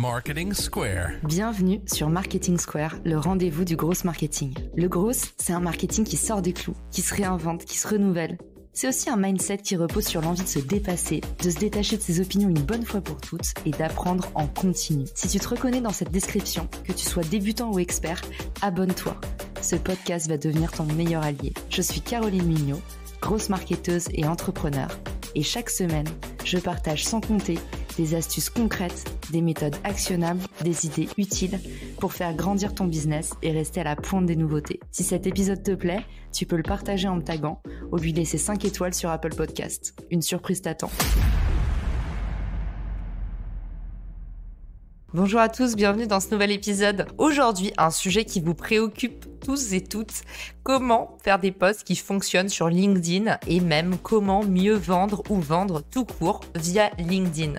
Marketing Square. Bienvenue sur Marketing Square, le rendez-vous du gros marketing. Le gros, c'est un marketing qui sort des clous, qui se réinvente, qui se renouvelle. C'est aussi un mindset qui repose sur l'envie de se dépasser, de se détacher de ses opinions une bonne fois pour toutes et d'apprendre en continu. Si tu te reconnais dans cette description, que tu sois débutant ou expert, abonne-toi. Ce podcast va devenir ton meilleur allié. Je suis Caroline Mignot, grosse marketeuse et entrepreneur. Et chaque semaine, je partage sans compter des astuces concrètes, des méthodes actionnables, des idées utiles pour faire grandir ton business et rester à la pointe des nouveautés. Si cet épisode te plaît, tu peux le partager en me taguant ou lui laisser 5 étoiles sur Apple Podcast. Une surprise t'attend. Bonjour à tous, bienvenue dans ce nouvel épisode. Aujourd'hui, un sujet qui vous préoccupe tous et toutes. Comment faire des posts qui fonctionnent sur LinkedIn et même comment mieux vendre ou vendre tout court via LinkedIn.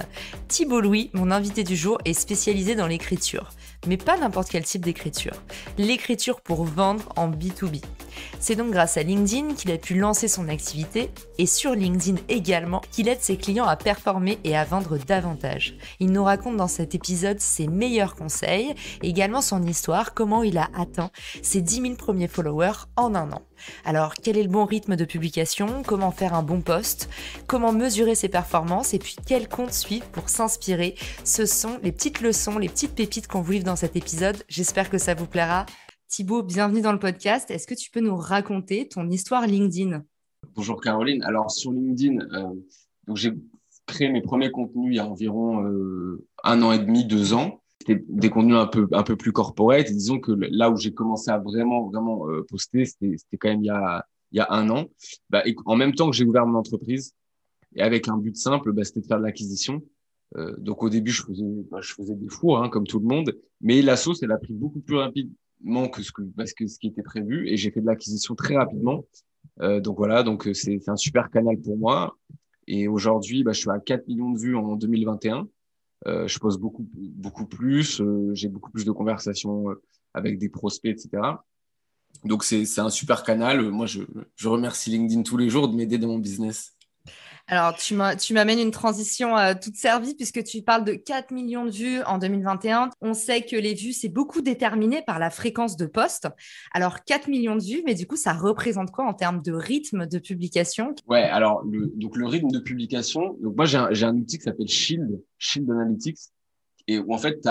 Thibaut Louis, mon invité du jour, est spécialisé dans l'écriture. Mais pas n'importe quel type d'écriture. L'écriture pour vendre en B2B. C'est donc grâce à LinkedIn qu'il a pu lancer son activité et sur LinkedIn également qu'il aide ses clients à performer et à vendre davantage. Il nous raconte dans cet épisode ses meilleurs conseils, et également son histoire, comment il a atteint ses 10 000 premiers followers en un an. Alors, quel est le bon rythme de publication? Comment faire un bon post? Comment mesurer ses performances? Et puis, quel compte suivre pour s'inspirer? Ce sont les petites leçons, les petites pépites qu'on vous livre dans cet épisode. J'espère que ça vous plaira. Thibaut, bienvenue dans le podcast. Est-ce que tu peux nous raconter ton histoire LinkedIn? Bonjour Caroline. Alors sur LinkedIn, donc j'ai créé mes premiers contenus il y a environ 1 an et demi, 2 ans. C'était des contenus un peu plus corporate. Et disons que là où j'ai commencé à vraiment poster, c'était quand même il y a 1 an. Et en même temps que j'ai ouvert mon entreprise et avec un but simple, c'était de faire de l'acquisition. Donc au début je faisais des fours comme tout le monde, mais la sauce elle a pris beaucoup plus rapidement que ce qui était prévu et j'ai fait de l'acquisition très rapidement. Donc voilà, c'est un super canal pour moi. Et aujourd'hui, je suis à 4 millions de vues en 2021. Je poste beaucoup plus. J'ai beaucoup plus de conversations avec des prospects, etc. Donc c'est un super canal. Moi, je remercie LinkedIn tous les jours de m'aider dans mon business. Alors, tu m'amènes une transition toute servie puisque tu parles de 4 millions de vues en 2021. On sait que les vues, c'est beaucoup déterminé par la fréquence de posts. Alors, 4 millions de vues, mais du coup, ça représente quoi en termes de rythme de publication? Ouais, alors, le rythme de publication, donc moi, j'ai un outil qui s'appelle Shield Analytics, et où en fait,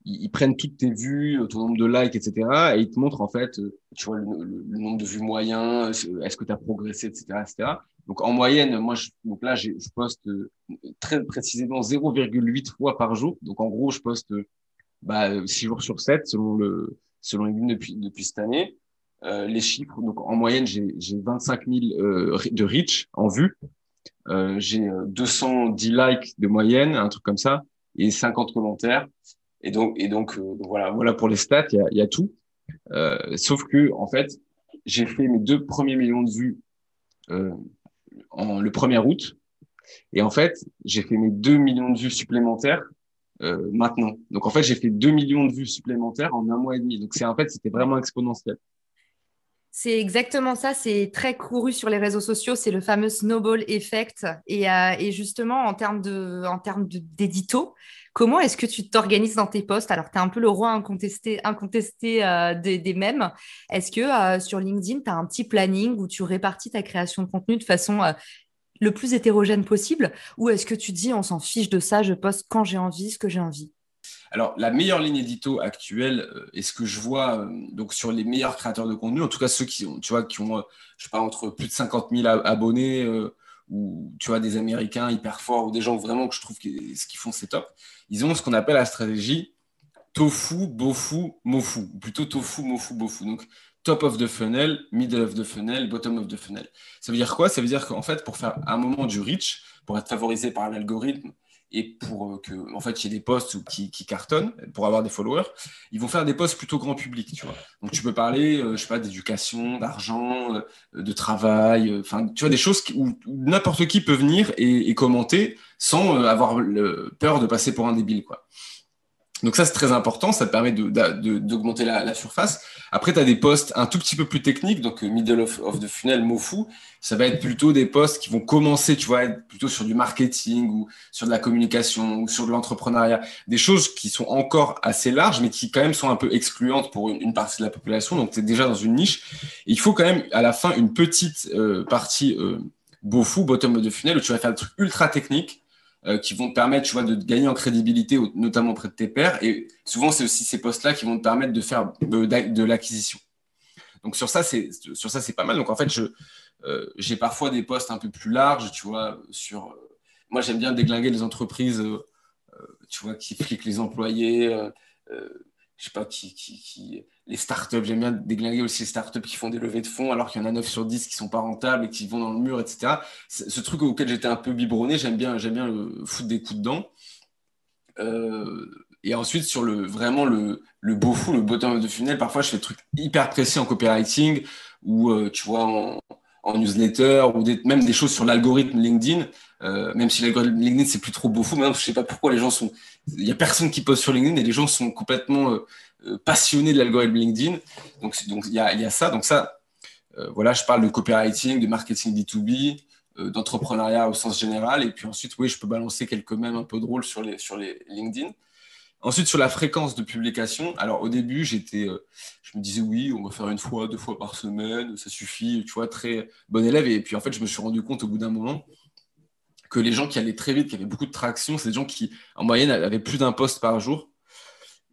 ils prennent toutes tes vues, ton nombre de likes, etc. Et ils te montrent en fait, tu vois, le nombre de vues moyen, est-ce que tu as progressé, etc., etc. Donc en moyenne, moi, je poste très précisément 0,8 fois par jour. Donc en gros, je poste 6 jours sur 7 selon LinkedIn depuis cette année. Les chiffres, donc en moyenne, j'ai 25 000 de reach en vue. J'ai 210 likes de moyenne, un truc comme ça, et 50 commentaires. Et donc voilà pour les stats, il y a tout. Sauf que en fait, j'ai fait mes 2 premiers millions de vues le 1er août, et en fait, j'ai fait mes 2 millions de vues supplémentaires maintenant. Donc en fait, j'ai fait 2 millions de vues supplémentaires en 1 mois et demi. Donc c'était vraiment exponentiel. C'est exactement ça, c'est très couru sur les réseaux sociaux, c'est le fameux snowball effect. Et justement, en termes d'édito, comment est-ce que tu t'organises dans tes posts? Alors, tu es un peu le roi incontesté des mèmes. Est-ce que sur LinkedIn, tu as un petit planning où tu répartis ta création de contenu de façon le plus hétérogène possible? Ou est-ce que tu dis, on s'en fiche de ça, je poste quand j'ai envie, ce que j'ai envie? Alors, la meilleure ligne édito actuelle, et ce que je vois donc sur les meilleurs créateurs de contenu, en tout cas ceux qui ont, je sais pas, entre plus de 50 000 abonnés, ou tu vois, des Américains hyper forts, ou des gens vraiment que je trouve que ce qu'ils font, c'est top. Ils ont ce qu'on appelle la stratégie tofu, bofu, mofu, ou plutôt tofu, mofu, bofu. Donc, top of the funnel, middle of the funnel, bottom of the funnel. Ça veut dire quoi? Ça veut dire qu'en fait, pour faire un moment du reach, pour être favorisé par l'algorithme, et pour que en fait il y ait des posts qui cartonnent pour avoir des followers, ils vont faire des posts plutôt grand public, tu vois. Donc tu peux parler je sais pas, d'éducation, d'argent, de travail, enfin tu vois, des choses où n'importe qui peut venir et commenter sans avoir peur de passer pour un débile, quoi. Donc ça, c'est très important, ça te permet d'augmenter la surface. Après, tu as des posts un tout petit peu plus techniques, donc middle of the funnel, mot fou. Ça va être plutôt des posts qui vont commencer, tu vois, être plutôt sur du marketing ou sur de la communication ou sur de l'entrepreneuriat. Des choses qui sont encore assez larges, mais qui quand même sont un peu excluantes pour une partie de la population. Donc, tu es déjà dans une niche. Et il faut quand même, à la fin, une petite partie beau fou, bottom of the funnel, où tu vas faire des trucs ultra techniques qui vont te permettre, tu vois, de gagner en crédibilité, notamment auprès de tes pairs. Et souvent, c'est aussi ces postes-là qui vont te permettre de faire de l'acquisition. Donc, sur ça, c'est pas mal. Donc, en fait, j'ai parfois des postes un peu plus larges, tu vois, moi, j'aime bien déglinguer les entreprises, tu vois, qui fliquent les employés, je sais pas, les startups, j'aime bien déglinguer aussi les startups qui font des levées de fonds alors qu'il y en a 9 sur 10 qui sont pas rentables et qui vont dans le mur, etc. Ce truc auquel j'étais un peu biberonné, j'aime bien foutre des coups dedans. Et ensuite, sur vraiment le beau fou, le bottom of the funnel, parfois je fais des trucs hyper précis en copywriting ou tu vois, en newsletter ou même des choses sur l'algorithme LinkedIn. Même si l'algorithme LinkedIn, c'est plus trop beau fou. Maintenant, je sais pas pourquoi les gens sont. Il y a personne qui poste sur LinkedIn et les gens sont complètement passionnés de l'algorithme LinkedIn. Donc il y a ça. Donc ça, voilà, je parle de copywriting, de marketing B2B, d'entrepreneuriat au sens général. Et puis ensuite, oui, je peux balancer quelques mèmes un peu drôles sur les LinkedIn. Ensuite, sur la fréquence de publication, alors au début, je me disais oui, on va faire 1 fois, 2 fois par semaine, ça suffit, tu vois, très bon élève. Et puis en fait, je me suis rendu compte au bout d'un moment que les gens qui allaient très vite, qui avaient beaucoup de traction, c'est des gens qui, en moyenne, avaient plus d'un post par jour.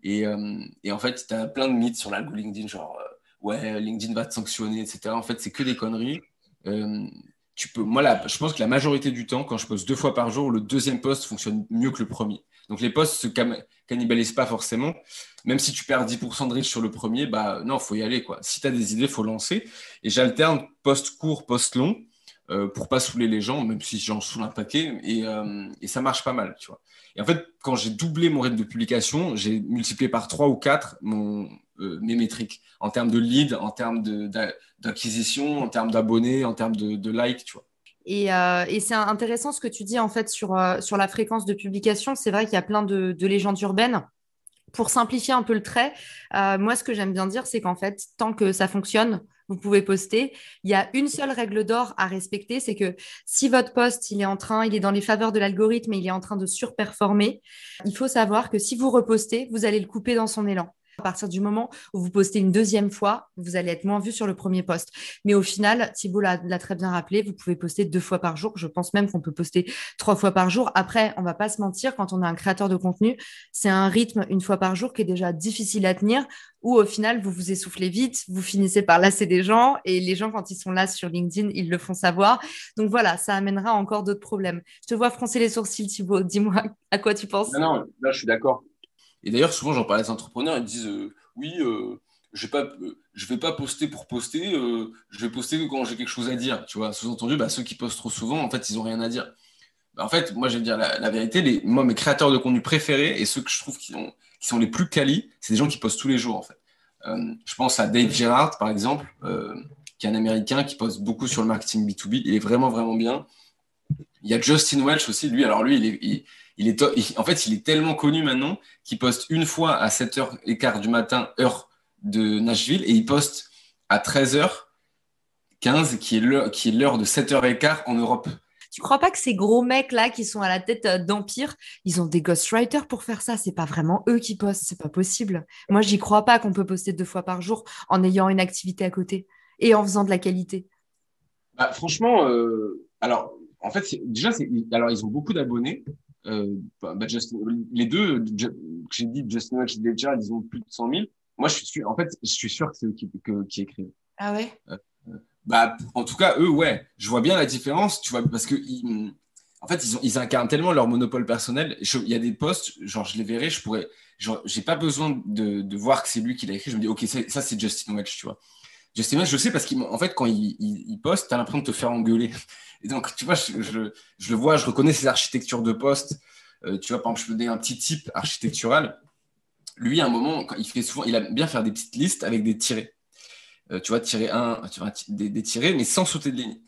Et en fait, tu as plein de mythes sur l'algo LinkedIn, genre, ouais, LinkedIn va te sanctionner, etc. En fait, c'est que des conneries. Moi, je pense que la majorité du temps, quand je poste 2 fois par jour, le deuxième post fonctionne mieux que le premier. Donc, les posts se cannibalisent pas forcément. Même si tu perds 10% de reach sur le premier, bah non, il faut y aller, quoi. Si tu as des idées, il faut lancer. Et j'alterne post court, post long pour pas saouler les gens, même si j'en saoule un paquet. Et ça marche pas mal, tu vois. Et en fait, quand j'ai doublé mon rythme de publication, j'ai multiplié par 3 ou 4 mes métriques en termes de leads, en termes d'acquisition, en termes d'abonnés, en termes de likes, tu vois. Et c'est intéressant ce que tu dis en fait sur la fréquence de publication. C'est vrai qu'il y a plein de légendes urbaines. Pour simplifier un peu le trait, moi, ce que j'aime bien dire, c'est qu'en fait, tant que ça fonctionne, vous pouvez poster. Il y a une seule règle d'or à respecter, c'est que si votre post, il est dans les faveurs de l'algorithme et il est en train de surperformer, il faut savoir que si vous repostez, vous allez le couper dans son élan. À partir du moment où vous postez une deuxième fois, vous allez être moins vu sur le premier post. Mais au final, Thibaut l'a très bien rappelé, vous pouvez poster 2 fois par jour. Je pense même qu'on peut poster 3 fois par jour. Après, on ne va pas se mentir, quand on est un créateur de contenu, c'est un rythme 1 fois par jour qui est déjà difficile à tenir, où au final, vous vous essoufflez vite, vous finissez par lasser des gens, et les gens, quand ils sont là sur LinkedIn, ils le font savoir. Donc voilà, ça amènera encore d'autres problèmes. Je te vois froncer les sourcils, Thibaut. Dis-moi à quoi tu penses. Non, non, là, je suis d'accord. Et d'ailleurs, souvent, j'en parle à des entrepreneurs, ils me disent oui, je vais pas poster pour poster, je vais poster quand j'ai quelque chose à dire. Tu vois, sous-entendu, bah, ceux qui postent trop souvent, en fait, ils ont rien à dire. Bah, en fait, moi, je vais dire la vérité, moi, mes créateurs de contenu préférés et ceux que je trouve qui sont les plus qualis, c'est des gens qui postent tous les jours, en fait. Je pense à Dave Gerhardt, par exemple, qui est un Américain qui poste beaucoup sur le marketing B2B. Il est vraiment, vraiment bien. Il y a Justin Welch aussi, lui. Alors, lui, en fait, il est tellement connu maintenant qu'il poste 1 fois à 7h15 du matin, heure de Nashville, et il poste à 13h15, qui est l'heure de 7h15 en Europe. Tu crois pas que ces gros mecs-là qui sont à la tête d'Empire, ils ont des ghostwriters pour faire ça? C'est pas vraiment eux qui postent, c'est pas possible. Moi, j'y crois pas qu'on peut poster 2 fois par jour en ayant une activité à côté et en faisant de la qualité. Bah, franchement, alors, en fait, alors, ils ont beaucoup d'abonnés. Les deux, que j'ai dit, Justin Welch et Dave Gerhardt, ils ont plus de 100 000. Moi, en fait, je suis sûr que c'est eux qui écrivent. Ah ouais? Euh, Bah, en tout cas, eux, ouais. Je vois bien la différence, tu vois, parce que en fait, ils incarnent tellement leur monopole personnel. Il y a des posts, genre, je les verrai, genre, j'ai pas besoin de voir que c'est lui qui l'a écrit. Je me dis, ok, ça, c'est Justin Welch, tu vois. Justin Welch, je sais parce qu'en fait, quand il poste, t'as l'impression de te faire engueuler. Et donc, tu vois, je le vois, je reconnais ses architectures de poste. Tu vois, par exemple, je peux donner un petit type architectural. Lui, à un moment, il aime bien faire des petites listes avec des tirets. Tu vois, tirer un, tu vois, des tirés, mais sans sauter de ligne.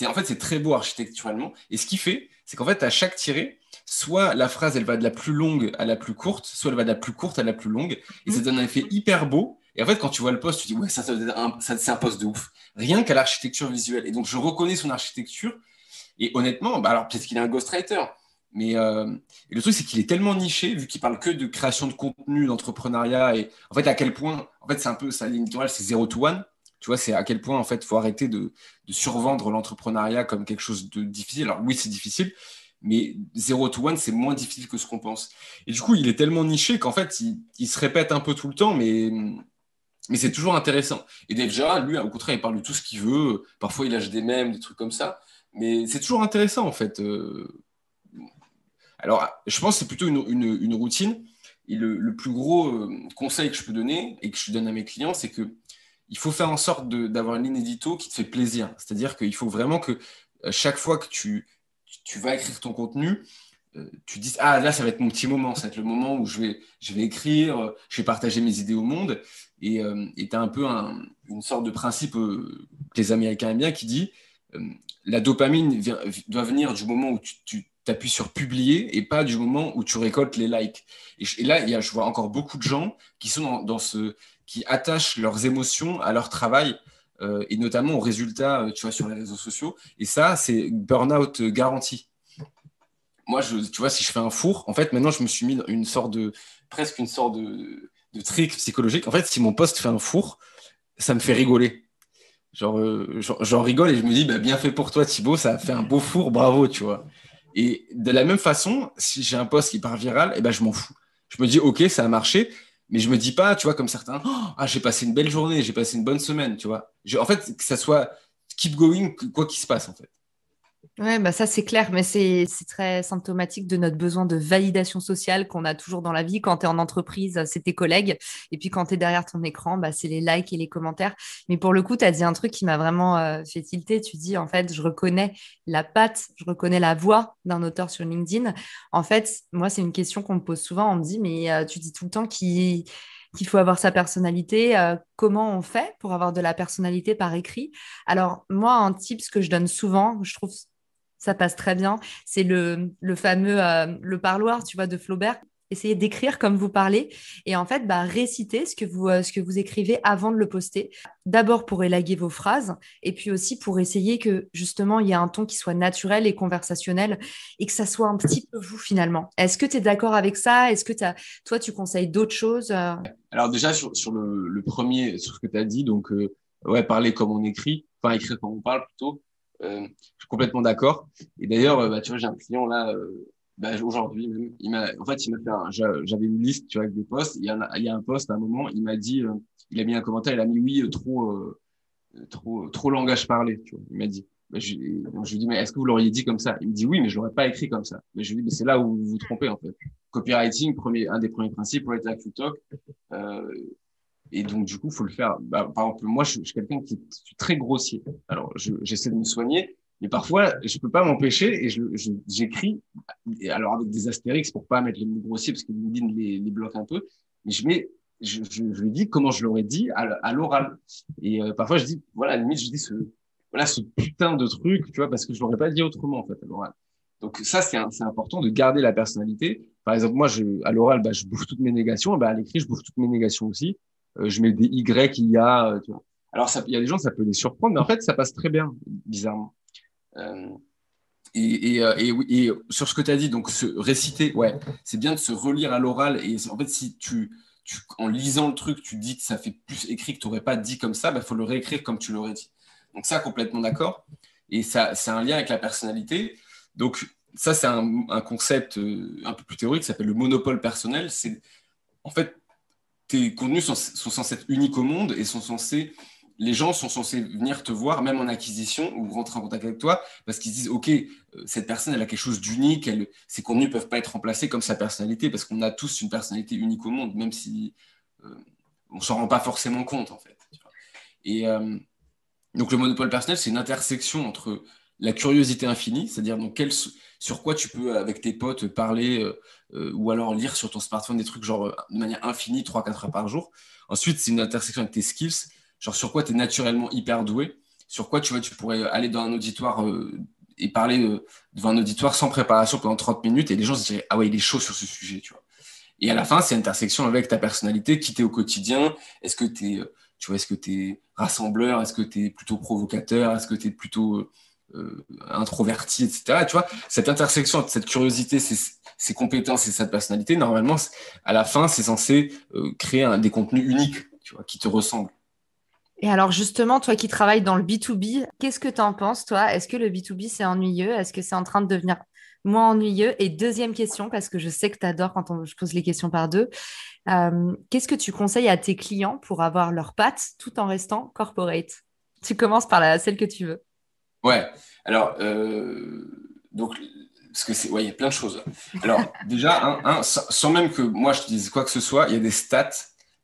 En fait, c'est très beau architecturalement. Et ce qu'il fait, c'est qu'en fait, à chaque tiré, soit la phrase, elle va de la plus longue à la plus courte, soit elle va de la plus courte à la plus longue, et ça donne un effet hyper beau. Et en fait, quand tu vois le post, tu dis, ouais, c'est un post de ouf. Rien qu'à l'architecture visuelle. Et donc, je reconnais son architecture. Et honnêtement, bah alors peut-être qu'il est un ghostwriter. Mais et le truc, c'est qu'il est tellement niché, vu qu'il parle que de création de contenu, d'entrepreneuriat. Et en fait, à quel point, en fait, c'est un peu sa ligne éditoriale, c'est 0 to 1. Tu vois, c'est à quel point, en fait, il faut arrêter de survendre l'entrepreneuriat comme quelque chose de difficile. Alors oui, c'est difficile, mais 0 to 1, c'est moins difficile que ce qu'on pense. Et du coup, il est tellement niché qu'en fait, il se répète un peu tout le temps, mais c'est toujours intéressant. Et déjà, lui, au contraire, il parle de tout ce qu'il veut. Parfois, il lâche des mèmes, des trucs comme ça. Mais c'est toujours intéressant, en fait. Alors, je pense que c'est plutôt une routine. Et le plus gros conseil que je peux donner et que je donne à mes clients, c'est que il faut faire en sorte d'avoir une ligne édito qui te fait plaisir. C'est-à-dire qu'il faut vraiment que chaque fois que tu vas écrire ton contenu, tu dis, ah là, ça va être mon petit moment, ça va être le moment où je vais écrire, je vais partager mes idées au monde. Et tu as un peu une sorte de principe que les Américains aiment bien qui dit, euh, la dopamine doit venir du moment où tu t'appuies sur publier et pas du moment où tu récoltes les likes. Et là, je vois encore beaucoup de gens qui sont qui attachent leurs émotions à leur travail. Et notamment aux résultats, tu vois, sur les réseaux sociaux. Et ça, c'est burn-out garanti. Moi, tu vois, si je fais un four, en fait, maintenant, je me suis mis presque une sorte de trick psychologique. En fait, si mon poste fait un four, ça me fait rigoler. Genre, j'en rigole et je me dis, bah, bien fait pour toi, Thibaut, ça a fait un beau four, bravo, tu vois. Et de la même façon, si j'ai un post qui part viral, eh ben, je m'en fous. Je me dis, OK, ça a marché, mais je me dis pas, tu vois, comme certains, oh, ah, j'ai passé une belle journée, j'ai passé une bonne semaine, tu vois. En fait, que ça soit keep going, quoi qu'il se passe, en fait. Ouais, bah ça c'est clair, mais c'est très symptomatique de notre besoin de validation sociale qu'on a toujours dans la vie. Quand tu es en entreprise, c'est tes collègues. Et puis quand tu es derrière ton écran, bah, c'est les likes et les commentaires. Mais pour le coup, tu as dit un truc qui m'a vraiment fait tilter. Tu dis, en fait, je reconnais la patte, je reconnais la voix d'un auteur sur LinkedIn. En fait, moi, c'est une question qu'on me pose souvent. On me dit, mais tu dis tout le temps qu'il faut avoir sa personnalité. Comment on fait pour avoir de la personnalité par écrit? Alors, moi, un tip, ce que je donne souvent, je trouve ça passe très bien. C'est le fameux le parloir, tu vois, de Flaubert. Essayez d'écrire comme vous parlez et en fait, bah, récitez ce que vous écrivez avant de le poster. D'abord pour élaguer vos phrases et puis aussi pour essayer que justement il y ait un ton qui soit naturel et conversationnel et que ça soit un petit peu vous finalement. Est-ce que tu es d'accord avec ça? Est-ce que toi, tu conseilles d'autres choses? Alors déjà, sur le premier, sur ce que tu as dit, donc, ouais, parler comme on écrit, enfin, écrire comme on parle plutôt, je suis complètement d'accord. Et d'ailleurs, bah, tu vois, j'ai un client là, bah, aujourd'hui même, en fait, il m'a fait j'avais une liste, tu vois, avec des posts. Il y a un post à un moment, il m'a dit, il a mis un commentaire, il a mis oui, trop langage parlé, tu vois. Il m'a dit. Bah, donc, je lui dis, mais est-ce que vous l'auriez dit comme ça? Il me dit oui, mais je l'aurais pas écrit comme ça. Mais je lui dis, mais c'est là où vous vous trompez, en fait. Copywriting, un des premiers principes, write like you talk. Euh, et donc, du coup, il faut le faire. Bah, par exemple, moi, je suis quelqu'un qui est très grossier. Alors, j'essaie de me soigner, mais parfois, je peux pas m'empêcher et j'écris, et alors avec des astérix pour pas mettre les mots grossiers parce que LinkedIn les bloque un peu, mais je lui dis comment je l'aurais dit à l'oral. Et parfois, je dis, voilà, à la limite, je dis voilà, ce putain de truc, tu vois, parce que je l'aurais pas dit autrement, en fait, à l'oral. Donc, ça, c'est important de garder la personnalité. Par exemple, moi, à l'oral, bah, je bouffe toutes mes négations, et bah, à l'écrit, je bouffe toutes mes négations aussi. Je mets des Y, il y a, tu vois. Alors, il y a des gens, ça peut les surprendre, mais en fait, ça passe très bien, bizarrement. Euh, oui, et sur ce que tu as dit, donc se réciter, ouais, c'est bien de se relire à l'oral. Et en fait, si en lisant le truc, tu dis que ça fait plus écrit que tu n'aurais pas dit comme ça, il faut le réécrire comme tu l'aurais dit. Donc ça, complètement d'accord. Et ça, c'est un lien avec la personnalité. Donc ça, c'est un concept un peu plus théorique qui s'appelle le monopole personnel. C'est en fait, tes contenus sont censés être uniques au monde et les gens sont censés venir te voir, même en acquisition, ou rentrer en contact avec toi, parce qu'ils se disent, OK, cette personne, elle a quelque chose d'unique, ses contenus ne peuvent pas être remplacés comme sa personnalité, parce qu'on a tous une personnalité unique au monde, même si on ne s'en rend pas forcément compte, en fait. Et donc, le monopole personnel, c'est une intersection entre la curiosité infinie, c'est-à-dire sur quoi tu peux, avec tes potes, parler ou alors lire sur ton smartphone des trucs genre de manière infinie, 3-4 heures par jour. Ensuite, c'est une intersection avec tes skills, genre sur quoi tu es naturellement hyper doué, sur quoi tu vois, tu pourrais aller dans un auditoire et parler devant un auditoire sans préparation pendant 30 minutes et les gens se diraient, ah ouais, il est chaud sur ce sujet, tu vois. Et à la fin, c'est l'intersection avec ta personnalité, qui t'es au quotidien. Est-ce que est-ce que t'es rassembleur? Est-ce que t'es plutôt provocateur? Est-ce que t'es plutôt introverti, etc. Tu vois, cette intersection, cette curiosité, ces compétences et cette personnalité, normalement, à la fin, c'est censé créer des contenus uniques, tu vois, qui te ressemblent. Et alors justement, toi qui travailles dans le B2B, qu'est-ce que tu en penses, toi? Est-ce que le B2B, c'est ennuyeux? Est-ce que c'est en train de devenir moins ennuyeux? Et deuxième question, parce que je sais que tu adores quand je pose les questions par deux, qu'est-ce que tu conseilles à tes clients pour avoir leurs pattes tout en restant corporate? Tu commences par celle que tu veux. Ouais, alors, donc, parce que ouais, il y a plein de choses. Alors, déjà, sans même que moi je te dise quoi que ce soit, il y a des stats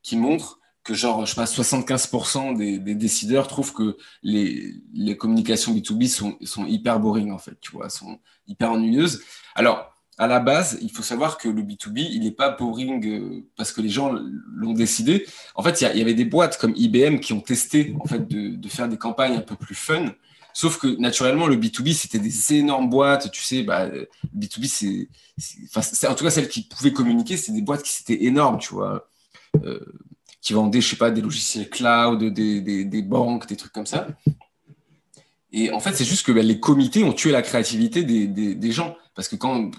qui montrent que, genre, je sais pas, 75% des décideurs trouvent que les communications B2B sont hyper boring, en fait, tu vois, sont hyper ennuyeuses. Alors, à la base, il faut savoir que le B2B, il n'est pas boring parce que les gens l'ont décidé. En fait, il y avait des boîtes comme IBM qui ont testé, en fait, de faire des campagnes un peu plus fun. Sauf que naturellement, le B2B, c'était des énormes boîtes. Tu sais, le B2B, en tout cas, celles qui pouvaient communiquer, c'était des boîtes qui étaient énormes, tu vois, euh, qui vendaient, je sais pas, des logiciels cloud, des banques, des trucs comme ça. Et en fait, c'est juste que les comités ont tué la créativité des gens. Parce que quand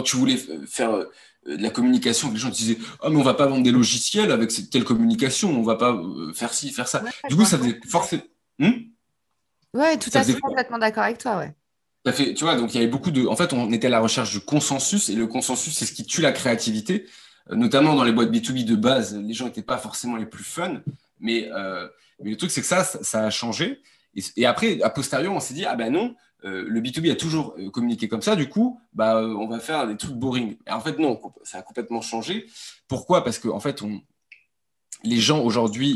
tu voulais faire de la communication, les gens te disaient, oh, mais on va pas vendre des logiciels avec telle communication, on va pas faire ci, faire ça. Ouais, Du coup, ça faisait forcément. ouais, tout Ça à fait faisait complètement d'accord avec toi, ouais. Ça fait, tu vois, donc il y avait beaucoup de. En fait, on était à la recherche du consensus, et le consensus, c'est ce qui tue la créativité, notamment dans les boîtes B2B de base. Les gens n'étaient pas forcément les plus fun, mais le truc, c'est que ça a changé. Et après, a posteriori, on s'est dit, ah ben non, le B2B a toujours communiqué comme ça, du coup, on va faire des trucs boring. Et en fait, non, ça a complètement changé. Pourquoi? Parce qu'en fait, les gens aujourd'hui,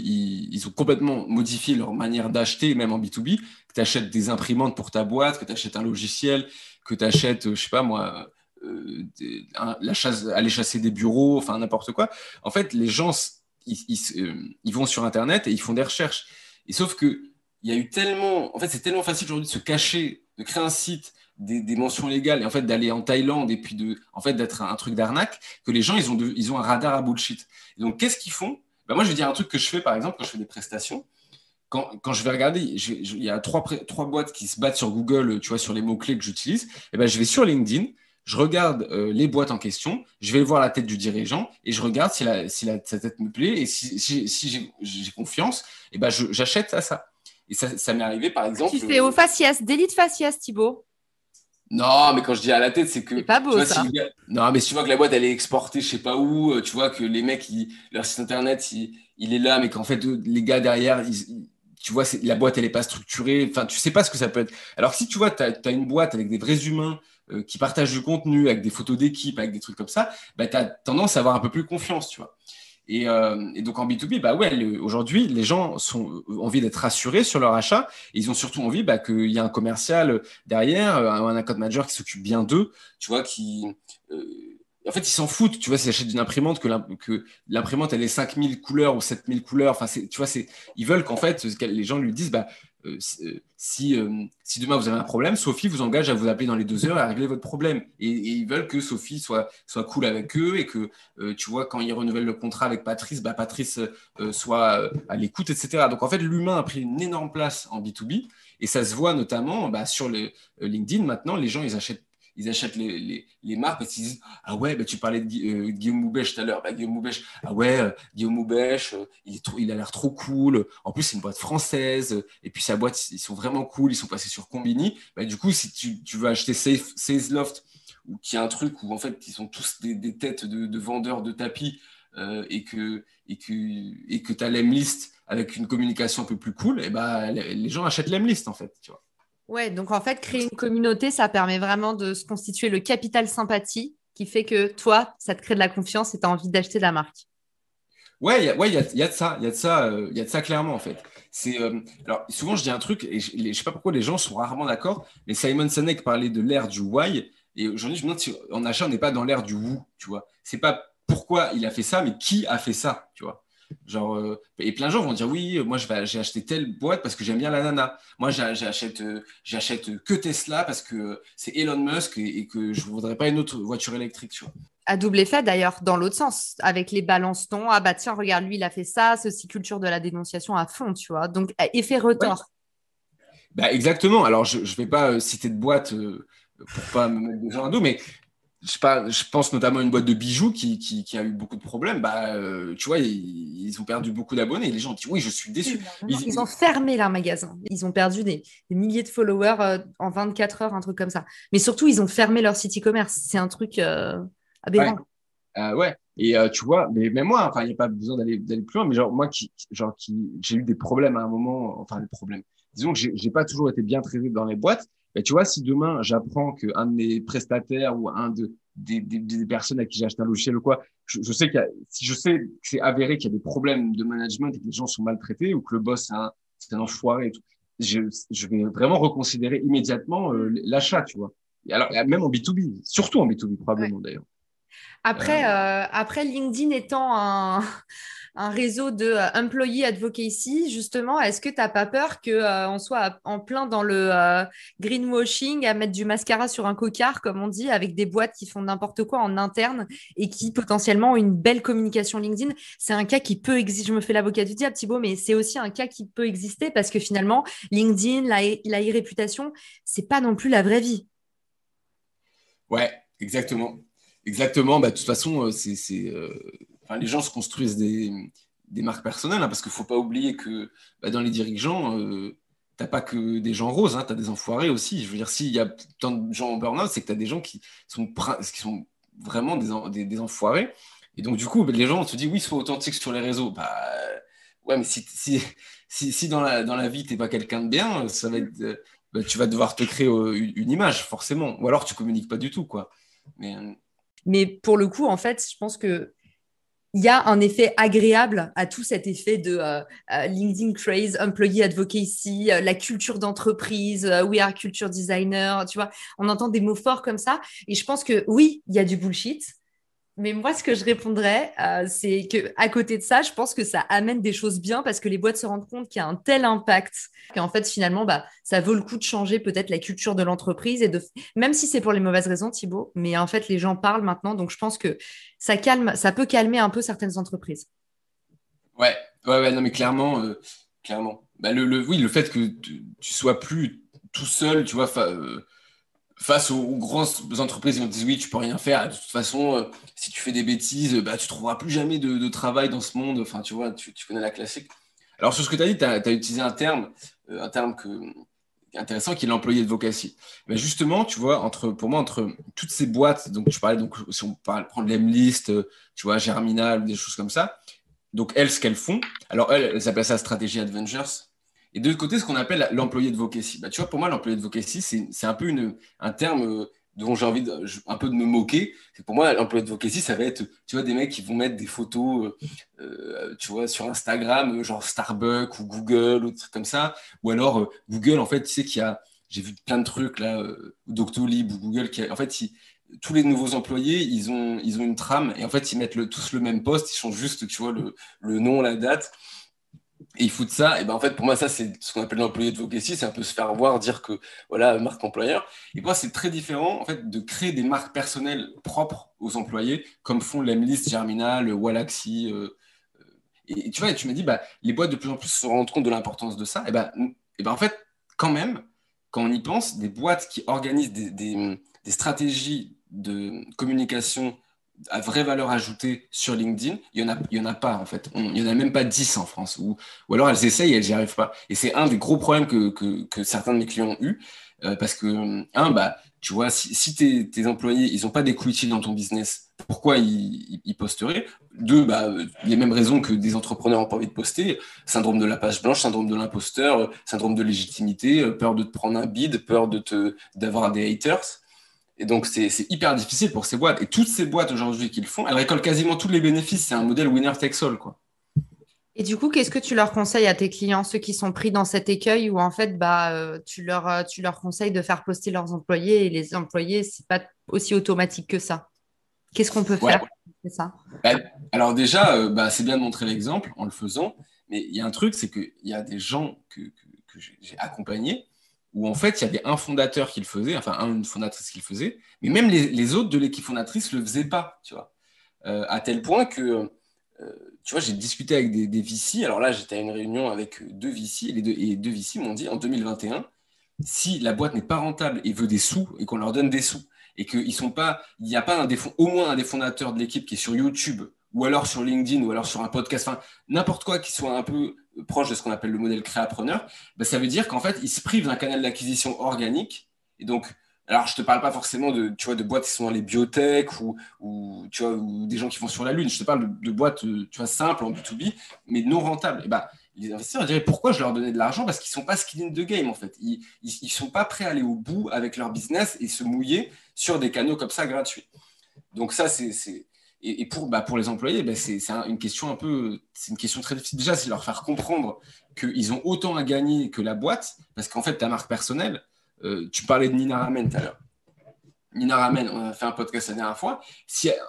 ils ont complètement modifié leur manière d'acheter, même en B2B. Que tu achètes des imprimantes pour ta boîte, que tu achètes un logiciel, que tu achètes, je sais pas moi, aller chasser des bureaux, enfin n'importe quoi. En fait, les gens, ils vont sur Internet et ils font des recherches. Et sauf que il y a eu tellement, en fait, c'est tellement facile aujourd'hui de se cacher, de créer un site, des mentions légales, et en fait d'aller en Thaïlande et puis en fait d'être un truc d'arnaque, que les gens, ils ont un radar à bullshit. Et donc, qu'est-ce qu'ils font? Ben moi, je vais dire un truc que je fais, par exemple, quand je fais des prestations. Quand je vais regarder, il y a trois boîtes qui se battent sur Google, tu vois, sur les mots-clés que j'utilise. Et ben, je vais sur LinkedIn, je regarde les boîtes en question, je vais voir la tête du dirigeant et je regarde sa tête me plaît et si j'ai confiance, et ben, j'achète à ça. Et ça m'est arrivé, par exemple. Tu fais au faciès, délit de faciès, Thibaut. Non, mais quand je dis à la tête, c'est que, C'est pas tu beau, vois, ça. non, mais si tu vois que la boîte, elle est exportée, je sais pas où, tu vois que les mecs, leur site internet, il est là, mais qu'en fait, les gars derrière, tu vois, la boîte, elle est pas structurée. Enfin, tu sais pas ce que ça peut être. Alors, si tu vois, tu as une boîte avec des vrais humains qui partagent du contenu, avec des photos d'équipe, avec des trucs comme ça, bah, tu as tendance à avoir un peu plus confiance, tu vois. Et donc en B2B, bah ouais, aujourd'hui, les gens ont envie d'être rassurés sur leur achat. Et ils ont surtout envie qu'il y ait un commercial derrière, un account manager qui s'occupe bien d'eux, tu vois, euh, en fait, ils s'en foutent, tu vois, s'ils achètent une imprimante, que l'imprimante, elle ait 5000 couleurs ou 7000 couleurs. Enfin, tu vois, ils veulent qu'en fait, les gens lui disent, si demain vous avez un problème, Sophie vous engage à vous appeler dans les 2 heures et à régler votre problème. Et ils veulent que Sophie soit cool avec eux et que, tu vois, quand ils renouvellent le contrat avec Patrice, Patrice soit à l'écoute, etc. Donc, en fait, l'humain a pris une énorme place en B2B et ça se voit notamment sur LinkedIn. Maintenant, les gens, ils achètent les marques parce qu'ils disent, ah ouais, tu parlais de Guillaume Moubèche tout à l'heure. Guillaume Moubèche, ah ouais, Guillaume Moubèche, il a l'air trop cool. En plus, c'est une boîte française. Et puis sa boîte, ils sont vraiment cool. Ils sont passés sur Combini. Du coup, si tu veux acheter Loft, ou qui est un truc où en fait, ils sont tous des têtes de vendeurs de tapis et que tu as l'Emlist avec une communication un peu plus cool, et les gens achètent l'Emlist en fait. Tu vois. Ouais, donc en fait, créer une communauté, ça permet vraiment de se constituer le capital sympathie qui fait que toi, ça te crée de la confiance et tu as envie d'acheter la marque. Ouais, il y a de ça, il y a de ça clairement en fait. Alors souvent je dis un truc et je sais pas pourquoi les gens sont rarement d'accord, mais Simon Sinek parlait de l'ère du why et aujourd'hui je me demande si en achat on n'est pas dans l'ère du who, tu vois. C'est pas pourquoi il a fait ça, mais qui a fait ça, tu vois. Et plein de gens vont dire oui, moi j'ai acheté telle boîte parce que j'aime bien la nana. Moi j'achète que Tesla parce que c'est Elon Musk et que je ne voudrais pas une autre voiture électrique, tu vois. À double effet d'ailleurs, dans l'autre sens, avec les balance-tons. Ah bah tiens, regarde, lui, il a fait ça, c'est aussi culture de la dénonciation à fond, tu vois. Donc, effet Ouais. retort. Bah, exactement. Alors je ne vais pas citer de boîte pour pas me mettre des gens à dos, mais je sais pas, je pense notamment à une boîte de bijoux qui a eu beaucoup de problèmes. Bah, tu vois, ils ont perdu beaucoup d'abonnés. Et les gens disent oui, je suis déçu. Ils ont fermé leur magasin. Ils ont perdu des milliers de followers en 24 heures, un truc comme ça. Mais surtout, ils ont fermé leur site e-commerce. C'est un truc Ouais, aberrant. ouais. Et tu vois, mais même moi, enfin, il n'y a pas besoin d'aller plus loin, mais genre, moi, j'ai eu des problèmes à un moment, enfin, des problèmes. Disons que j'ai pas toujours été bien traité dans les boîtes. Mais tu vois, si demain, j'apprends qu'un de mes prestataires ou des personnes à qui j'ai acheté un logiciel ou quoi, je sais si je sais que c'est avéré qu'il y a des problèmes de management et que les gens sont maltraités ou que le boss, c'est un enfoiré et tout, je vais vraiment reconsidérer immédiatement l'achat, tu vois. Et alors, même en B2B, surtout en B2B, Ouais. probablement d'ailleurs. Après, Euh, après, LinkedIn étant un réseau de employee advocacy, justement, est-ce que tu n'as pas peur qu'on soit en plein dans le greenwashing, à mettre du mascara sur un cocard, comme on dit, avec des boîtes qui font n'importe quoi en interne et qui potentiellement ont une belle communication LinkedIn? C'est un cas qui peut exister, je me fais l'avocat du diable, Thibaut, mais c'est aussi un cas qui peut exister parce que finalement, LinkedIn, la e-réputation, c'est pas non plus la vraie vie. Ouais, exactement. Exactement. Bah, de toute façon, enfin, les gens se construisent des marques personnelles, hein, parce qu'il ne faut pas oublier que bah, dans les dirigeants, t'as pas que des gens roses, hein, tu as des enfoirés aussi. Je veux dire, s'il y a tant de gens en burn-out, c'est que tu as des gens qui sont vraiment des enfoirés. Et donc, du coup, bah, les gens se disent, oui, sois authentique sur les réseaux. Bah, ouais, mais si dans la vie, tu n'es pas quelqu'un de bien, ça va être, bah, tu vas devoir te créer une image, forcément. Ou alors, tu communiques pas du tout, quoi. Mais, Mais pour le coup, en fait, je pense que il y a un effet agréable à tout cet effet de LinkedIn craze, employee advocacy, la culture d'entreprise, we are culture designer, tu vois, on entend des mots forts comme ça. Et je pense que oui, il y a du bullshit. Mais moi, ce que je répondrais, c'est que à côté de ça, je pense que ça amène des choses bien parce que les boîtes se rendent compte qu'il y a un tel impact qu'en fait, finalement, bah, ça vaut le coup de changer peut-être la culture de l'entreprise même si c'est pour les mauvaises raisons, Thibaut, mais en fait, les gens parlent maintenant, donc je pense que ça peut calmer un peu certaines entreprises. ouais, ouais, non, mais clairement, clairement. Bah, oui, le fait que tu sois plus tout seul, tu vois, face aux grandes entreprises qui vont te dire oui, tu peux rien faire. De toute façon, si tu fais des bêtises, bah, tu trouveras plus jamais de travail dans ce monde. Enfin, tu vois, tu connais la classique. Alors, sur ce que tu as dit, tu as utilisé un terme intéressant qui est l'employé advocacy. Mais justement, tu vois, pour moi, entre toutes ces boîtes, donc tu parlais, donc, si on parle, prendre l'Emlist, tu vois, Germinal, des choses comme ça, donc elles, ce qu'elles font, alors elles appellent ça Strategy Adventures. Et de l'autre côté, ce qu'on appelle l'employé advocacy. Bah, tu vois, pour moi, l'employé advocacy, c'est un peu un terme dont j'ai envie un peu de me moquer. C'est pour moi, l'employé advocacy, ça va être, tu vois, des mecs qui vont mettre des photos, tu vois, sur Instagram, genre Starbucks ou Google ou des trucs comme ça. Ou alors, Google, en fait, tu sais j'ai vu plein de trucs là, Doctolib ou Google, en fait, tous les nouveaux employés, ils ont une trame et en fait, ils mettent tous le même poste, ils changent juste, tu vois, le nom, la date et ils foutent ça. Et ben en fait, pour moi, ça, c'est ce qu'on appelle l'employé advocacy, c'est un peu se faire voir, dire que voilà, marque employeur. Et moi, c'est très différent en fait de créer des marques personnelles propres aux employés, comme font Lemlist, Germinal, Wallaxy. Et tu vois, et tu m'as dit, bah, les boîtes de plus en plus se rendent compte de l'importance de ça. Et ben en fait, quand même, quand on y pense, des boîtes qui organisent des stratégies de communication à vraie valeur ajoutée sur LinkedIn, il y en a pas en fait. Il y en a même pas 10 en France. Ou alors elles essayent et elles n'y arrivent pas. Et c'est un des gros problèmes que certains de mes clients ont eu. Parce que, bah, tu vois, si tes employés, ils n'ont pas d'equity dans ton business, pourquoi ils posteraient? Deux, bah, les mêmes raisons que des entrepreneurs n'ont pas envie de poster. Syndrome de la page blanche, syndrome de l'imposteur, syndrome de légitimité, peur de te prendre un bid, peur d'avoir des haters. Et donc, c'est hyper difficile pour ces boîtes. Et toutes ces boîtes aujourd'hui qui le font, elles récoltent quasiment tous les bénéfices. C'est un modèle winner takes all, quoi. Et du coup, qu'est-ce que tu leur conseilles à tes clients, ceux qui sont pris dans cet écueil où en fait, bah, tu leur conseilles de faire poster leurs employés et les employés, c'est pas aussi automatique que ça. Qu'est-ce qu'on peut Ouais. faire? C'est ça. Bah, alors déjà, c'est bien de montrer l'exemple en le faisant, mais il y a un truc, c'est qu'il y a des gens que j'ai accompagnés où en fait, il y avait un fondateur qui le faisait, enfin une fondatrice qui le faisait, mais même les autres de l'équipe fondatrice ne le faisaient pas, tu vois. À tel point que, tu vois, j'ai discuté avec des VC. Alors là, j'étais à une réunion avec deux VC et deux VC m'ont dit en 2021, si la boîte n'est pas rentable et veut des sous et qu'on leur donne des sous et qu'ils sont pas, il n'y a pas au moins un des fondateurs de l'équipe qui est sur YouTube ou alors sur LinkedIn ou alors sur un podcast, enfin n'importe quoi qui soit un peu proche de ce qu'on appelle le modèle créapreneur, ben, ça veut dire qu'en fait ils se privent d'un canal d'acquisition organique et donc alors, je te parle pas forcément tu vois, de boîtes qui sont dans les biotech tu vois, ou des gens qui vont sur la Lune. Je te parle de boîtes tu vois, simples en B2B, mais non rentables. Et ben, les investisseurs diraient pourquoi je leur donnais de l'argent parce qu'ils ne sont pas skin in the game en fait. Ils ne sont pas prêts à aller au bout avec leur business et se mouiller sur des canaux comme ça gratuits. Donc ça, et pour les employés, une question c'est une question très difficile. Déjà, c'est leur faire comprendre qu'ils ont autant à gagner que la boîte parce qu'en fait, ta marque personnelle, tu parlais de Nina Ramen tout à l'heure. Nina Ramen, on a fait un podcast la dernière fois.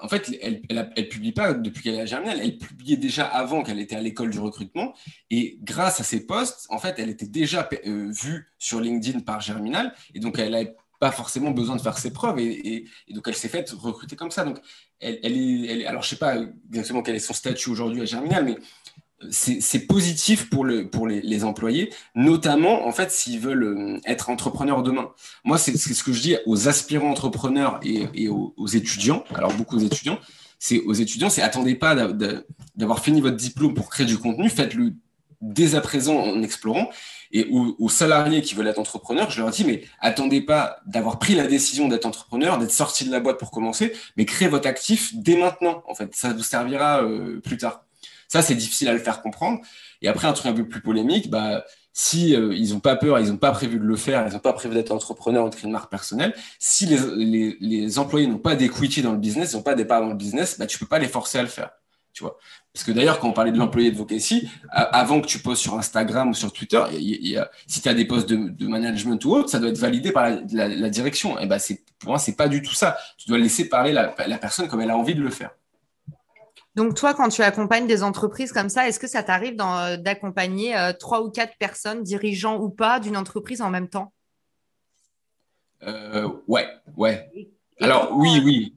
En fait, elle publie pas depuis qu'elle est à Germinal. Elle publiait déjà avant qu'elle était à l'école du recrutement. Et grâce à ses posts, en fait, elle était déjà vue sur LinkedIn par Germinal. Et donc, elle n'avait pas forcément besoin de faire ses preuves. Et donc, elle s'est faite recruter comme ça. Donc, alors, je sais pas exactement quel est son statut aujourd'hui à Germinal, mais c'est positif pour les employés, notamment en fait s'ils veulent être entrepreneurs demain. Moi, c'est ce que je dis aux aspirants entrepreneurs et aux étudiants. Alors beaucoup aux étudiants, c'est attendez pas d'avoir fini votre diplôme pour créer du contenu, faites-le dès à présent en explorant. Et aux salariés qui veulent être entrepreneurs, je leur dis mais attendez pas d'avoir pris la décision d'être entrepreneur, d'être sorti de la boîte pour commencer, mais créez votre actif dès maintenant. En fait, ça vous servira plus tard. Ça, c'est difficile à le faire comprendre. Et après, un truc un peu plus polémique, si ils n'ont pas peur, ils n'ont pas prévu de le faire, ils n'ont pas prévu d'être entrepreneur ou de créer une marque personnelle, si les employés n'ont pas d'equity dans le business, ils n'ont pas des parts dans le business, tu ne peux pas les forcer à le faire. Tu vois. Parce que d'ailleurs, quand on parlait de l'employé de Vocacy, avant que tu postes sur Instagram ou sur Twitter, si tu as des postes de management ou autre, ça doit être validé par la direction. Et pour moi, c'est pas du tout ça. Tu dois laisser parler la personne comme elle a envie de le faire. Donc, toi, quand tu accompagnes des entreprises comme ça, est-ce que ça t'arrive d'accompagner 3 ou 4 personnes, dirigeants ou pas, d'une entreprise en même temps? Ouais, ouais. Et Alors, oui.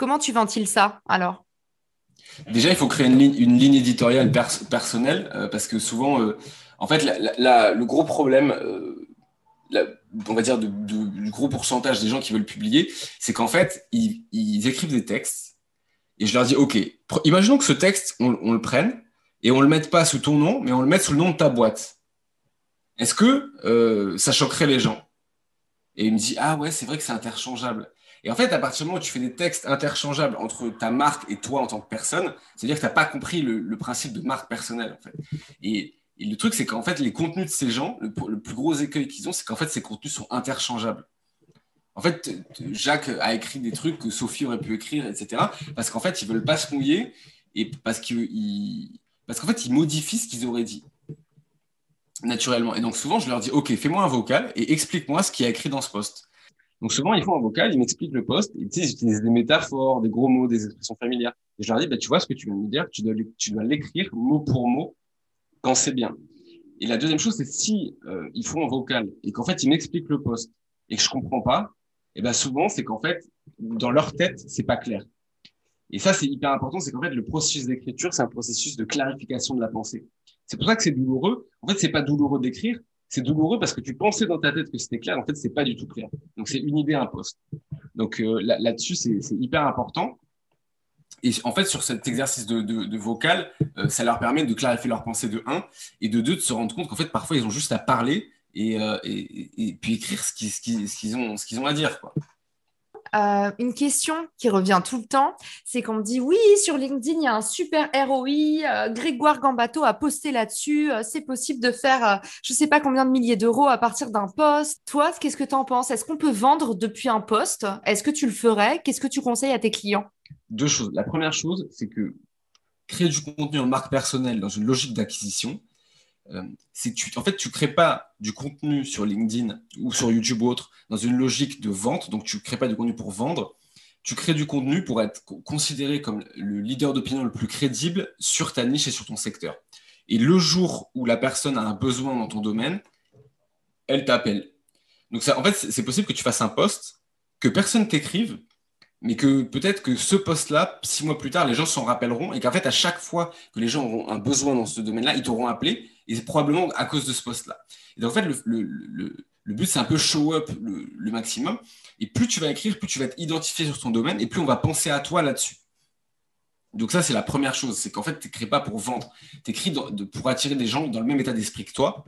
comment tu ventiles ça alors? Déjà, il faut créer une ligne éditoriale personnelle parce que souvent, en fait, le gros problème, on va dire, du gros pourcentage des gens qui veulent publier, c'est qu'en fait, ils écrivent des textes et je leur dis, OK, imaginons que ce texte, on le prenne et on le mette pas sous ton nom, mais on le mette sous le nom de ta boîte. Est-ce que ça choquerait les gens? Et il me dit, ah ouais, c'est vrai que c'est interchangeable. Et en fait, à partir du moment où tu fais des textes interchangeables entre ta marque et toi en tant que personne, c'est-à-dire que tu n'as pas compris le principe de marque personnelle. En fait. Et le truc, c'est qu'en fait, les contenus de ces gens, le plus gros écueil qu'ils ont, c'est qu'en fait, ces contenus sont interchangeables. En fait, Jacques a écrit des trucs que Sophie aurait pu écrire, etc. Parce qu'en fait, ils ne veulent pas se mouiller et parce qu'en fait, ils modifient ce qu'ils auraient dit naturellement. Et donc, souvent, je leur dis, OK, fais-moi un vocal et explique-moi ce qu'il y a écrit dans ce post. Donc souvent, ils font un vocal, ils m'expliquent le poste, et ils utilisent des métaphores, des gros mots, des expressions familières. Et je leur dis, tu vois ce que tu viens de me dire, tu dois l'écrire mot pour mot quand c'est bien. Et la deuxième chose, c'est si ils font un vocal et qu'en fait, ils m'expliquent le poste et que je comprends pas, et ben souvent, c'est qu'en fait, dans leur tête, c'est pas clair. Et ça, c'est hyper important, c'est qu'en fait, le processus d'écriture, c'est un processus de clarification de la pensée. C'est pour ça que c'est douloureux. En fait, c'est pas douloureux d'écrire, c'est douloureux parce que tu pensais dans ta tête que c'était clair. En fait, c'est pas du tout clair. Donc, c'est une idée, un poste. Donc, là-dessus, c'est hyper important. Et en fait, sur cet exercice de vocal, ça leur permet de clarifier leur pensée de 1 et de 2, de se rendre compte qu'en fait, parfois, ils ont juste à parler et puis écrire ce qu'ils ont à dire, quoi. Une question qui revient tout le temps, c'est qu'on me dit oui, sur LinkedIn, il y a un super ROI, Grégoire Gambato a posté là-dessus, c'est possible de faire je ne sais pas combien de milliers d'euros à partir d'un post. Toi, qu'est-ce que tu en penses? Est-ce qu'on peut vendre depuis un post? Est-ce que tu le ferais? Qu'est-ce que tu conseilles à tes clients? Deux choses. La première chose, c'est que créer du contenu en marque personnelle dans une logique d'acquisition, en fait, tu ne crées pas du contenu sur LinkedIn ou sur YouTube ou autre dans une logique de vente, donc tu ne crées pas du contenu pour vendre, tu crées du contenu pour être considéré comme le leader d'opinion le plus crédible sur ta niche et sur ton secteur. Et le jour où la personne a un besoin dans ton domaine, elle t'appelle. Donc, ça, en fait, c'est possible que tu fasses un post, que personne t'écrive, mais que peut-être que ce post-là, 6 mois plus tard, les gens s'en rappelleront et qu'en fait, à chaque fois que les gens auront un besoin dans ce domaine-là, ils t'auront appelé et c'est probablement à cause de ce post-là. Et donc, en fait, le but, c'est un peu show up le maximum. Et plus tu vas écrire, plus tu vas être identifié sur ton domaine et plus on va penser à toi là-dessus. Donc ça, c'est la première chose. C'est qu'en fait, tu n'écris pas pour vendre. Tu écris pour attirer des gens dans le même état d'esprit que toi.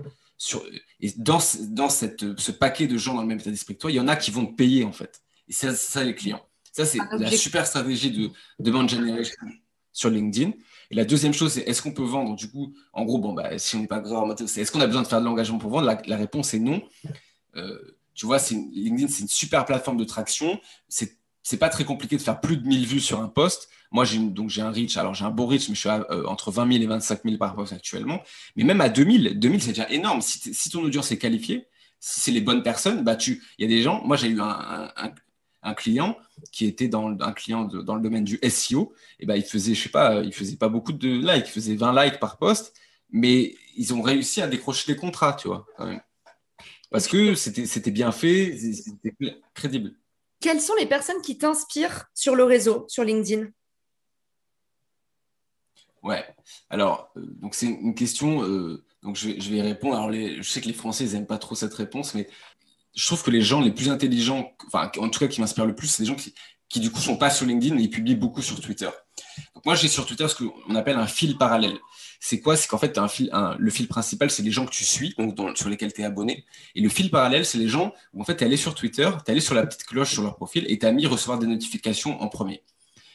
Et dans ce paquet de gens dans le même état d'esprit que toi, il y en a qui vont te payer, en fait. Et c'est ça, les clients. Ça, c'est la super stratégie de demand generation sur LinkedIn. Et la deuxième chose, c'est est-ce qu'on peut vendre? Du coup, en gros, si on n'est pas grand, c'est est-ce qu'on a besoin de faire de l'engagement pour vendre? La réponse est non. Tu vois, LinkedIn, c'est une super plateforme de traction. C'est pas très compliqué de faire plus de 1000 vues sur un post. Moi, j'ai un reach. Alors, j'ai un beau reach, mais je suis entre 20 000 et 25 000 par post actuellement. Mais même à 2000, c'est déjà énorme. Si ton audience est qualifiée, si c'est les bonnes personnes, il y a des gens. Moi, j'ai eu un client qui était dans le domaine du SEO. Et il faisait, il faisait pas beaucoup de likes. Il faisait 20 likes par post. Mais ils ont réussi à décrocher des contrats, tu vois, quand même. Parce que c'était bien fait, c'était crédible. Quelles sont les personnes qui t'inspirent sur le réseau, sur LinkedIn? Ouais, alors, donc c'est une question, donc je vais y répondre. Alors, je sais que les Français, ils n'aiment pas trop cette réponse, mais je trouve que les gens les plus intelligents, enfin, en tout cas, qui m'inspirent le plus, c'est des gens qui du coup, sont pas sur LinkedIn et ils publient beaucoup sur Twitter. Donc, moi, j'ai sur Twitter ce qu'on appelle un fil parallèle. C'est quoi? C'est qu'en fait, le fil principal, c'est les gens que tu suis, donc sur lesquels tu es abonné. Et le fil parallèle, c'est les gens où en fait, tu es allé sur Twitter, tu es allé sur la petite cloche sur leur profil et tu as mis recevoir des notifications en premier.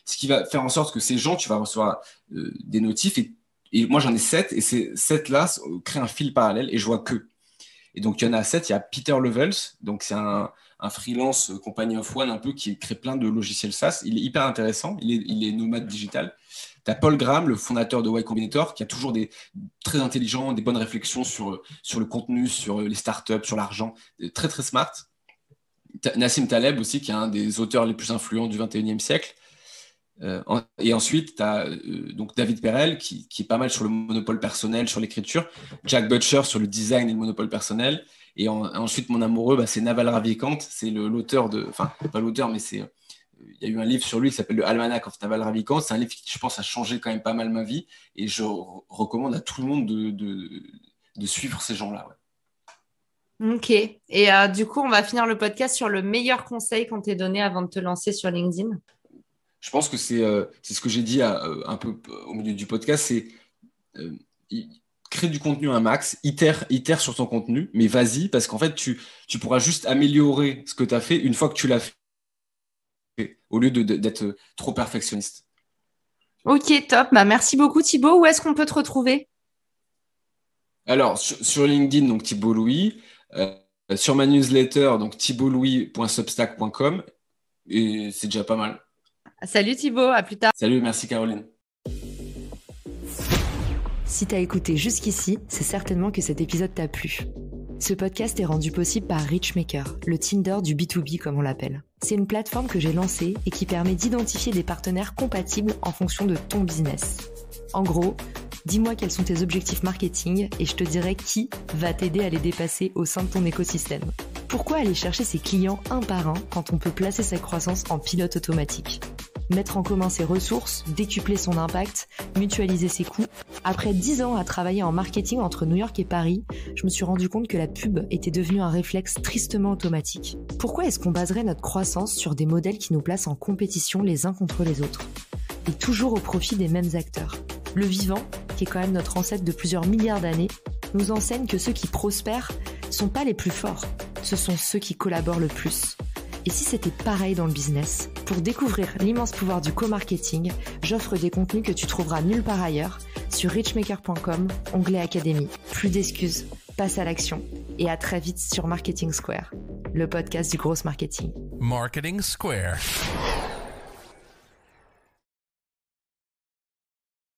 Ce qui va faire en sorte que ces gens, tu vas recevoir des notifs. Et moi, j'en ai 7. Et ces 7-là créent un fil parallèle et je vois que. Et donc, il y en a 7. Il y a Peter Levels. Donc, c'est un freelance compagnie of one un peu qui crée plein de logiciels SaaS. Il est hyper intéressant. Il est nomade digital. Tu as Paul Graham, le fondateur de Y Combinator, qui a toujours très intelligent, des bonnes réflexions sur le contenu, sur les startups, sur l'argent. Très, très smart. Nassim Taleb aussi, qui est un des auteurs les plus influents du 21e siècle. Et ensuite, tu as donc David Perel qui est pas mal sur le monopole personnel, sur l'écriture. Jack Butcher sur le design et le monopole personnel. Et ensuite, mon amoureux, c'est Naval Ravikant. C'est l'auteur enfin, pas l'auteur, mais il y a eu un livre sur lui qui s'appelle le Almanac of Naval Ravikant. C'est un livre qui, je pense, a changé quand même pas mal ma vie. Et je recommande à tout le monde de suivre ces gens-là. Ouais. Ok. Et du coup, on va finir le podcast sur le meilleur conseil qu'on t'ait donné avant de te lancer sur LinkedIn. Je pense que c'est ce que j'ai dit un peu au milieu du podcast, c'est crée du contenu un max, itère sur ton contenu, mais vas-y, parce qu'en fait, tu pourras juste améliorer ce que tu as fait une fois que tu l'as fait, au lieu d'être trop perfectionniste. Ok, top. Merci beaucoup, Thibaut. Où est-ce qu'on peut te retrouver? Alors, sur LinkedIn, donc Thibaut Louis, sur ma newsletter, donc thibautlouis.substack.com, et c'est déjà pas mal. Salut Thibaut, à plus tard. Salut, merci Caroline. Si t'as écouté jusqu'ici, c'est certainement que cet épisode t'a plu. Ce podcast est rendu possible par Richmaker, le Tinder du B2B comme on l'appelle. C'est une plateforme que j'ai lancée et qui permet d'identifier des partenaires compatibles en fonction de ton business. En gros, dis-moi quels sont tes objectifs marketing et je te dirai qui va t'aider à les dépasser au sein de ton écosystème. Pourquoi aller chercher ses clients un par un quand on peut placer sa croissance en pilote automatique? Mettre en commun ses ressources, décupler son impact, mutualiser ses coûts. Après 10 ans à travailler en marketing entre New York et Paris, je me suis rendu compte que la pub était devenue un réflexe tristement automatique. Pourquoi est-ce qu'on baserait notre croissance sur des modèles qui nous placent en compétition les uns contre les autres? Et toujours au profit des mêmes acteurs. Le vivant, qui est quand même notre ancêtre de plusieurs milliards d'années, nous enseigne que ceux qui prospèrent sont pas les plus forts, ce sont ceux qui collaborent le plus. Et si c'était pareil dans le business? Pour découvrir l'immense pouvoir du co-marketing, j'offre des contenus que tu trouveras nulle part ailleurs sur richmaker.com, onglet Académie. Plus d'excuses, passe à l'action et à très vite sur Marketing Square, le podcast du gros marketing. Marketing Square.